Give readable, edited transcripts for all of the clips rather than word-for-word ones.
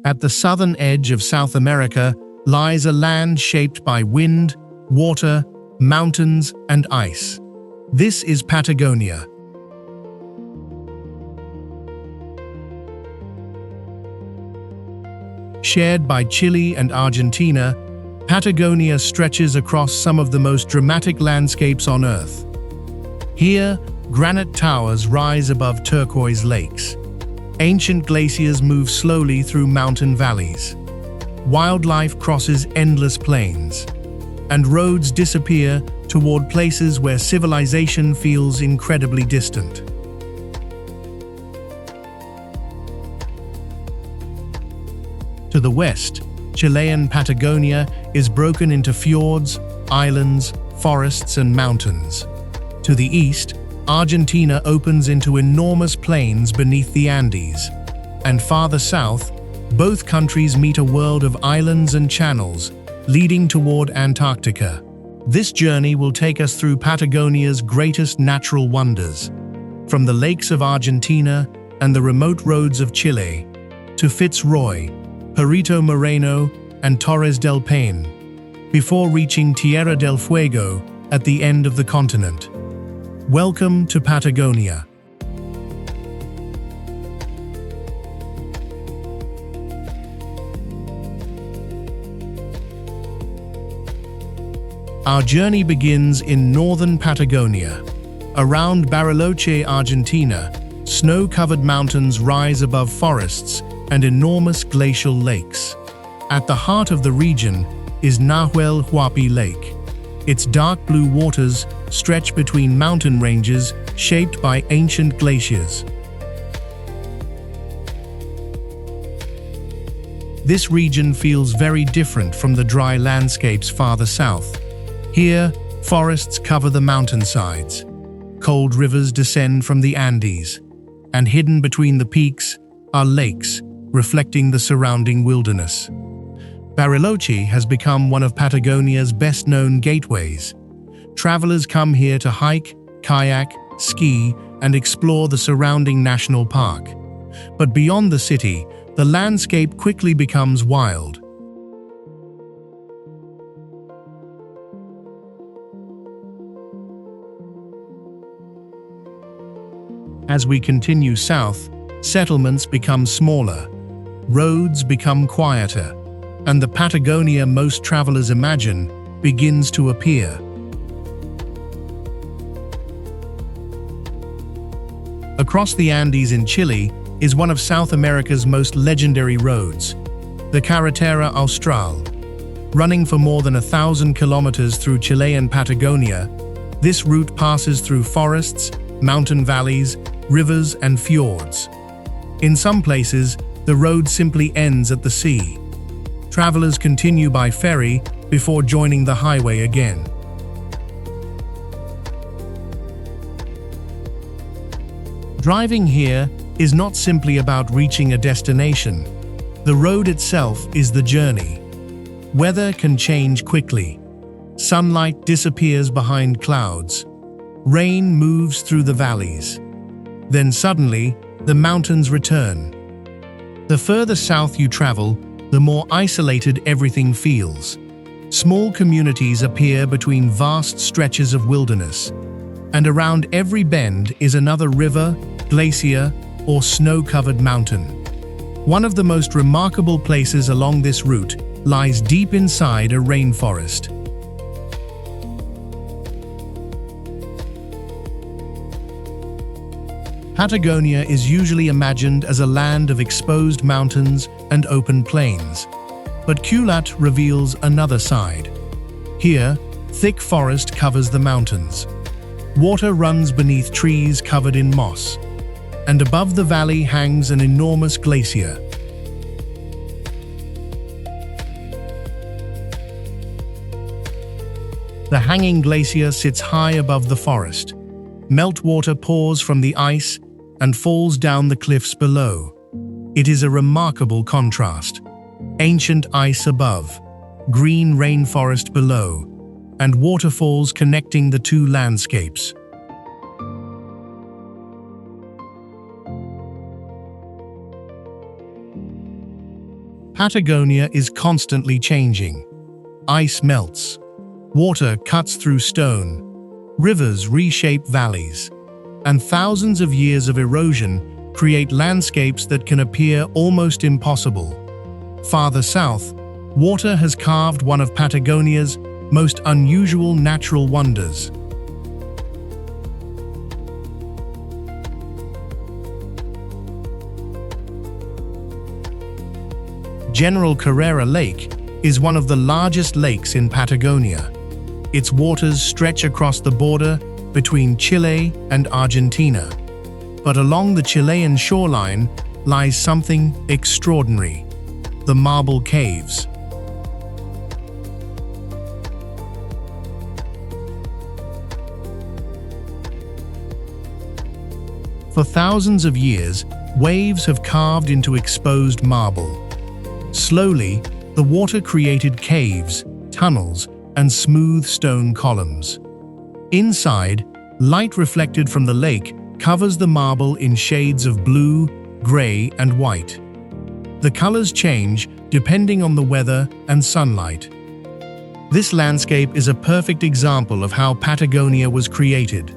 At the southern edge of South America lies a land shaped by wind, water, mountains, and ice. This is Patagonia. Shared by Chile and Argentina, Patagonia stretches across some of the most dramatic landscapes on Earth. Here, granite towers rise above turquoise lakes. Ancient glaciers move slowly through mountain valleys. Wildlife crosses endless plains, and roads disappear toward places where civilization feels incredibly distant. To the west, Chilean Patagonia is broken into fjords, islands, forests, and mountains. To the east, Argentina opens into enormous plains beneath the Andes. And farther south, both countries meet a world of islands and channels, leading toward Antarctica. This journey will take us through Patagonia's greatest natural wonders, from the lakes of Argentina and the remote roads of Chile, to Fitz Roy, Perito, Moreno, and Torres del Paine, before reaching Tierra del Fuego at the end of the continent. Welcome to Patagonia. Our journey begins in northern Patagonia. Around Bariloche, Argentina, snow-covered mountains rise above forests and enormous glacial lakes. At the heart of the region is Nahuel Huapi Lake. Its dark blue waters stretch between mountain ranges shaped by ancient glaciers. This region feels very different from the dry landscapes farther south. Here, forests cover the mountainsides. Cold rivers descend from the Andes, and hidden between the peaks are lakes, reflecting the surrounding wilderness. Bariloche has become one of Patagonia's best-known gateways. Travelers come here to hike, kayak, ski, and explore the surrounding national park. But beyond the city, the landscape quickly becomes wild. As we continue south, settlements become smaller, roads become quieter, and the Patagonia most travelers imagine begins to appear. Across the Andes in Chile is one of South America's most legendary roads, the Carretera Austral. Running for more than 1,000 kilometers through Chilean Patagonia, this route passes through forests, mountain valleys, rivers, and fjords. In some places, the road simply ends at the sea. Travelers continue by ferry before joining the highway again. Driving here is not simply about reaching a destination. The road itself is the journey. Weather can change quickly. Sunlight disappears behind clouds. Rain moves through the valleys. Then suddenly, the mountains return. The further south you travel, the more isolated everything feels. Small communities appear between vast stretches of wilderness, and around every bend is another river, glacier, or snow-covered mountain. One of the most remarkable places along this route lies deep inside a rainforest. Patagonia is usually imagined as a land of exposed mountains and open plains, but Queulat reveals another side. Here, thick forest covers the mountains. Water runs beneath trees covered in moss, and above the valley hangs an enormous glacier. The hanging glacier sits high above the forest. Meltwater pours from the ice and falls down the cliffs below. It is a remarkable contrast. Ancient ice above, green rainforest below, and waterfalls connecting the two landscapes. Patagonia is constantly changing. Ice melts. Water cuts through stone. Rivers reshape valleys. And thousands of years of erosion create landscapes that can appear almost impossible. Farther south, water has carved one of Patagonia's most unusual natural wonders. General Carrera Lake is one of the largest lakes in Patagonia. Its waters stretch across the border between Chile and Argentina. But along the Chilean shoreline lies something extraordinary: the marble caves. For thousands of years, waves have carved into exposed marble. Slowly, the water created caves, tunnels, and smooth stone columns. Inside, light reflected from the lake covers the marble in shades of blue, gray, and white. The colors change depending on the weather and sunlight. This landscape is a perfect example of how Patagonia was created,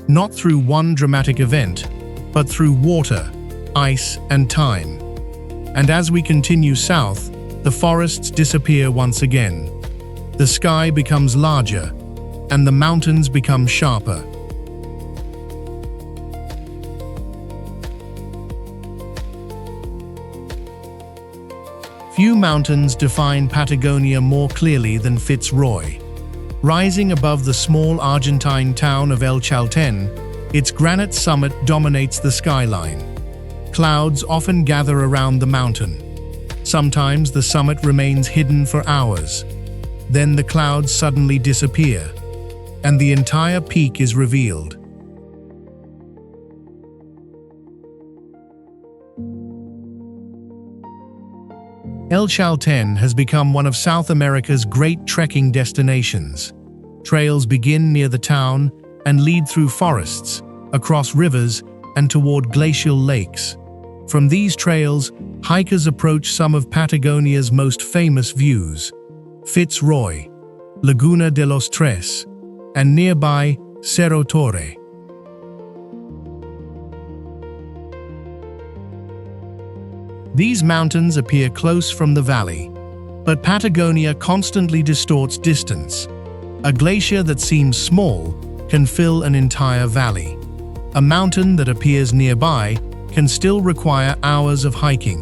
not through one dramatic event, but through water, ice, and time. And as we continue south, the forests disappear once again. The sky becomes larger, and the mountains become sharper. Few mountains define Patagonia more clearly than Fitz Roy. Rising above the small Argentine town of El Chaltén, its granite summit dominates the skyline. Clouds often gather around the mountain. Sometimes the summit remains hidden for hours. Then the clouds suddenly disappear, and the entire peak is revealed. El Chaltén has become one of South America's great trekking destinations. Trails begin near the town and lead through forests, across rivers, and toward glacial lakes. From these trails, hikers approach some of Patagonia's most famous views: Fitz Roy, Laguna de los Tres, and nearby Cerro Torre. These mountains appear close from the valley, but Patagonia constantly distorts distance. A glacier that seems small can fill an entire valley. A mountain that appears nearby can still require hours of hiking,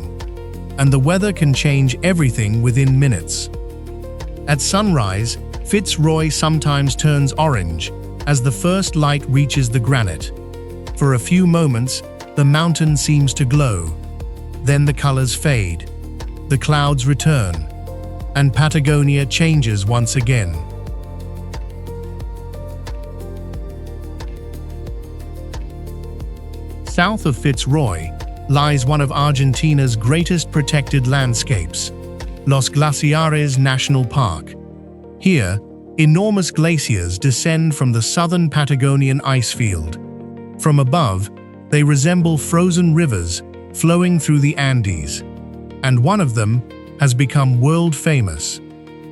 and the weather can change everything within minutes. At sunrise, Fitz Roy sometimes turns orange as the first light reaches the granite. For a few moments, the mountain seems to glow. Then the colors fade, the clouds return, and Patagonia changes once again. South of Fitz Roy lies one of Argentina's greatest protected landscapes, Los Glaciares National Park. Here, enormous glaciers descend from the southern Patagonian icefield. From above, they resemble frozen rivers flowing through the Andes, and one of them has become world famous: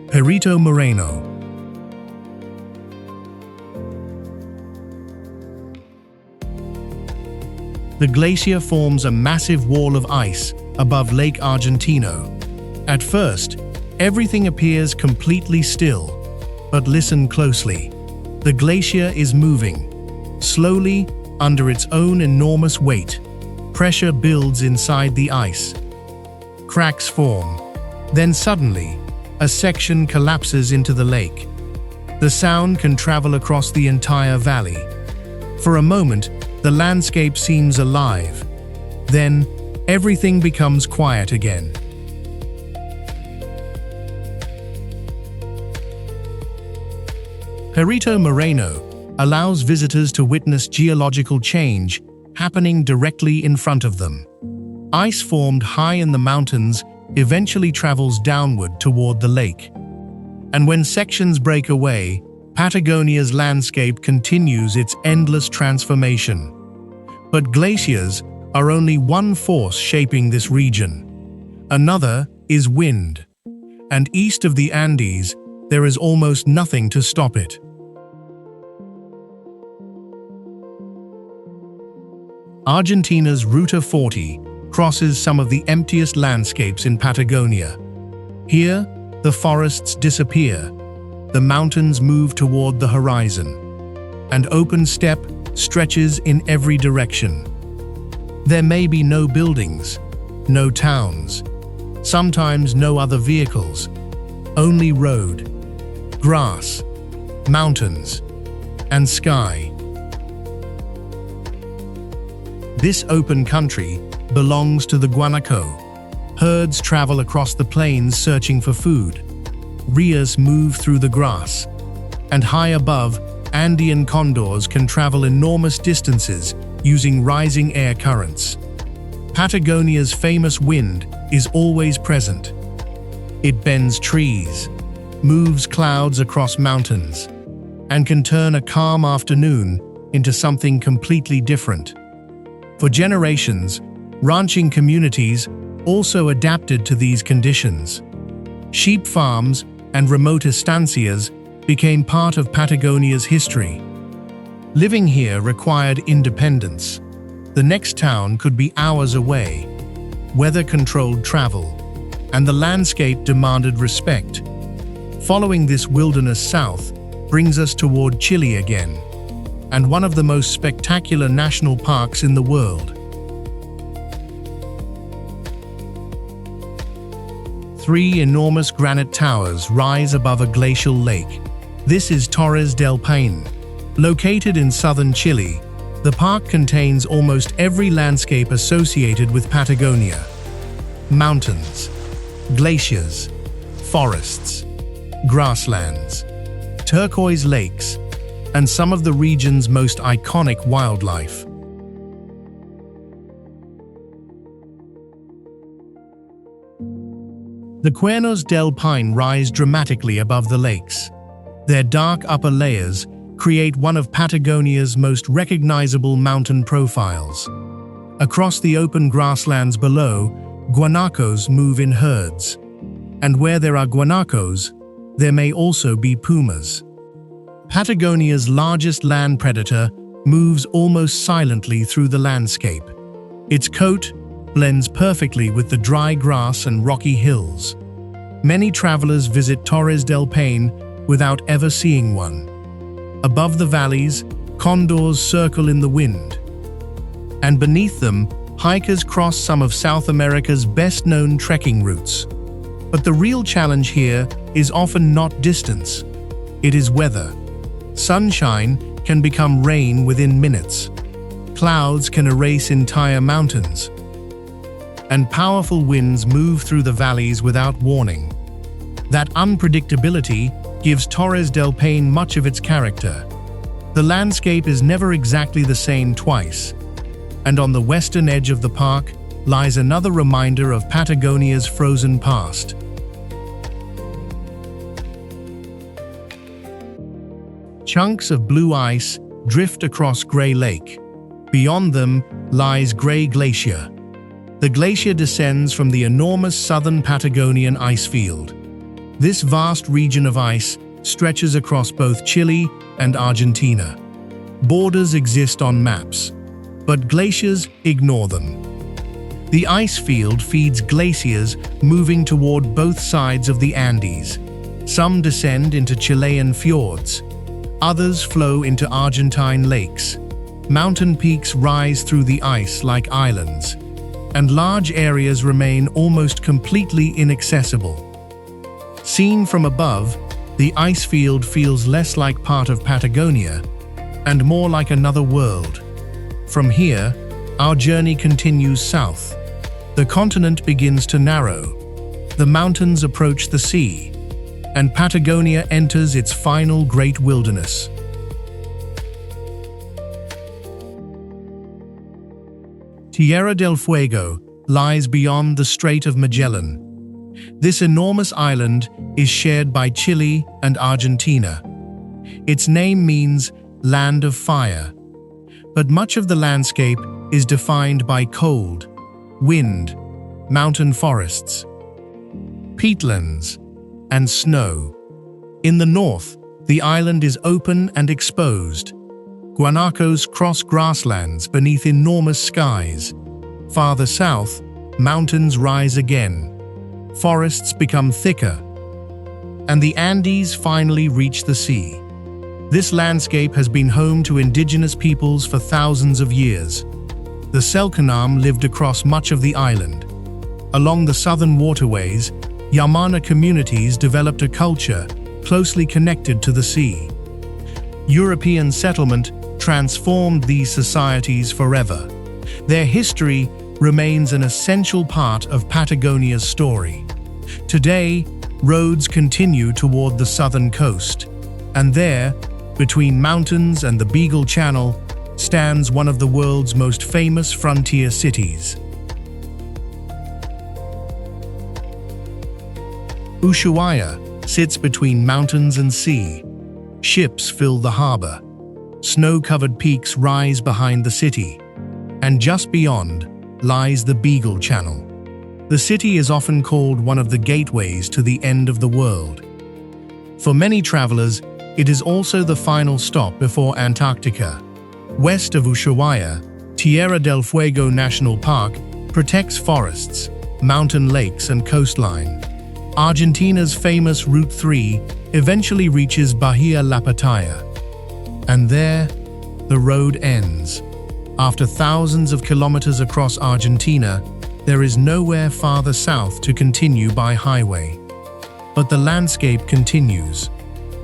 Perito Moreno. The glacier forms a massive wall of ice above Lake Argentino. At first, everything appears completely still, but listen closely. The glacier is moving. Slowly, under its own enormous weight, pressure builds inside the ice. Cracks form. Then suddenly, a section collapses into the lake. The sound can travel across the entire valley. For a moment, the landscape seems alive. Then, everything becomes quiet again. Perito Moreno allows visitors to witness geological change happening directly in front of them. Ice formed high in the mountains eventually travels downward toward the lake. And when sections break away, Patagonia's landscape continues its endless transformation. But glaciers are only one force shaping this region. Another is wind, and east of the Andes, there is almost nothing to stop it. Argentina's Ruta 40 crosses some of the emptiest landscapes in Patagonia. Here, the forests disappear, the mountains move toward the horizon, and open steppe stretches in every direction. There may be no buildings, no towns, sometimes no other vehicles, only road, grass, mountains, and sky. This open country belongs to the guanaco. Herds travel across the plains searching for food. Rheas move through the grass. And high above, Andean condors can travel enormous distances using rising air currents. Patagonia's famous wind is always present. It bends trees, moves clouds across mountains, and can turn a calm afternoon into something completely different. For generations, ranching communities also adapted to these conditions. Sheep farms and remote estancias became part of Patagonia's history. Living here required independence. The next town could be hours away, weather-controlled travel, and the landscape demanded respect. Following this wilderness south brings us toward Chile again, and one of the most spectacular national parks in the world. 3 enormous granite towers rise above a glacial lake. This is Torres del Paine. Located in southern Chile, the park contains almost every landscape associated with Patagonia. Mountains, glaciers, forests, grasslands, turquoise lakes, and some of the region's most iconic wildlife. The Cuernos del Paine rise dramatically above the lakes. Their dark upper layers create one of Patagonia's most recognizable mountain profiles. Across the open grasslands below, guanacos move in herds. And where there are guanacos, there may also be pumas. Patagonia's largest land predator moves almost silently through the landscape. Its coat blends perfectly with the dry grass and rocky hills. Many travelers visit Torres del Paine without ever seeing one. Above the valleys, condors circle in the wind. And beneath them, hikers cross some of South America's best-known trekking routes. But the real challenge here is often not distance. It is weather. Sunshine can become rain within minutes. Clouds can erase entire mountains. And powerful winds move through the valleys without warning. That unpredictability gives Torres del Paine much of its character. The landscape is never exactly the same twice. And on the western edge of the park lies another reminder of Patagonia's frozen past. Chunks of blue ice drift across Grey Lake. Beyond them lies Grey Glacier. The glacier descends from the enormous southern Patagonian ice field. This vast region of ice stretches across both Chile and Argentina. Borders exist on maps, but glaciers ignore them. The ice field feeds glaciers moving toward both sides of the Andes. Some descend into Chilean fjords. Others flow into Argentine lakes. Mountain peaks rise through the ice like islands, and large areas remain almost completely inaccessible. Seen from above, the ice field feels less like part of Patagonia and more like another world. From here, our journey continues south. The continent begins to narrow. The mountains approach the sea, and Patagonia enters its final great wilderness. Tierra del Fuego lies beyond the Strait of Magellan. This enormous island is shared by Chile and Argentina. Its name means land of fire, but much of the landscape is defined by cold, wind, mountain forests. peatlands, and snow. In the north, the island is open and exposed. Guanacos cross grasslands beneath enormous skies. Farther south, mountains rise again. Forests become thicker, and the Andes finally reach the sea. This landscape has been home to indigenous peoples for thousands of years. The Selknam lived across much of the island. Along the southern waterways, Yamana communities developed a culture closely connected to the sea. European settlement transformed these societies forever. Their history remains an essential part of Patagonia's story. Today, roads continue toward the southern coast, and there, between mountains and the Beagle Channel, stands one of the world's most famous frontier cities. Ushuaia sits between mountains and sea. Ships fill the harbor. Snow-covered peaks rise behind the city, and just beyond lies the Beagle Channel. The city is often called one of the gateways to the end of the world. For many travelers, it is also the final stop before Antarctica. West of Ushuaia, Tierra del Fuego National Park protects forests, mountain lakes, and coastline. Argentina's famous Route 3 eventually reaches Bahia La Pataya. And there, the road ends. After thousands of kilometers across Argentina, there is nowhere farther south to continue by highway. But the landscape continues.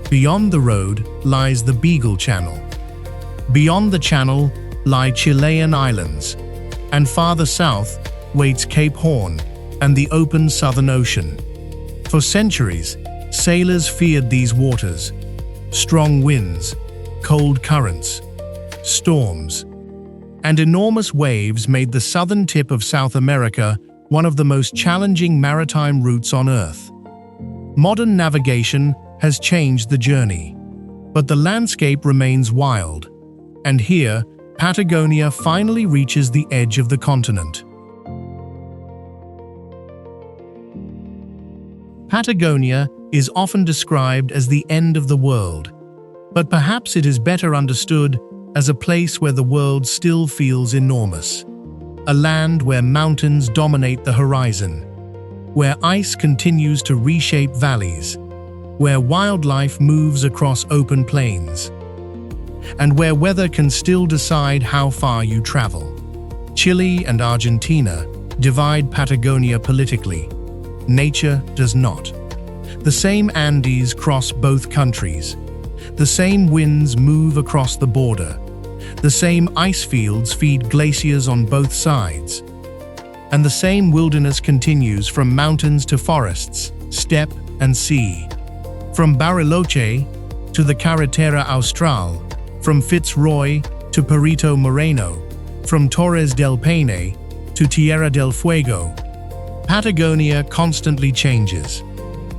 Beyond the road lies the Beagle Channel. Beyond the channel lie Chilean islands, and farther south waits Cape Horn and the open Southern Ocean. For centuries, sailors feared these waters. Strong winds, cold currents, storms, and enormous waves made the southern tip of South America one of the most challenging maritime routes on Earth. Modern navigation has changed the journey, but the landscape remains wild, and here, Patagonia finally reaches the edge of the continent. Patagonia is often described as the end of the world, but perhaps it is better understood as a place where the world still feels enormous. A land where mountains dominate the horizon, where ice continues to reshape valleys, where wildlife moves across open plains, and where weather can still decide how far you travel. Chile and Argentina divide Patagonia politically. Nature does not. The same Andes cross both countries. The same winds move across the border. The same ice fields feed glaciers on both sides. And the same wilderness continues from mountains to forests, steppe and sea. From Bariloche to the Carretera Austral, from Fitz Roy to Perito Moreno, from Torres del Paine to Tierra del Fuego, Patagonia constantly changes.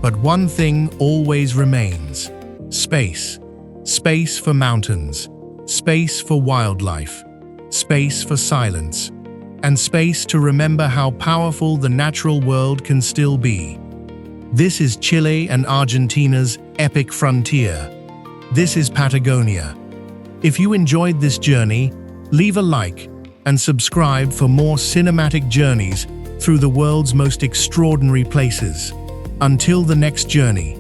But one thing always remains: space. Space for mountains, space for wildlife, space for silence, and space to remember how powerful the natural world can still be. This is Chile and Argentina's epic frontier. This is Patagonia. If you enjoyed this journey, leave a like and subscribe for more cinematic journeys through the world's most extraordinary places. Until the next journey.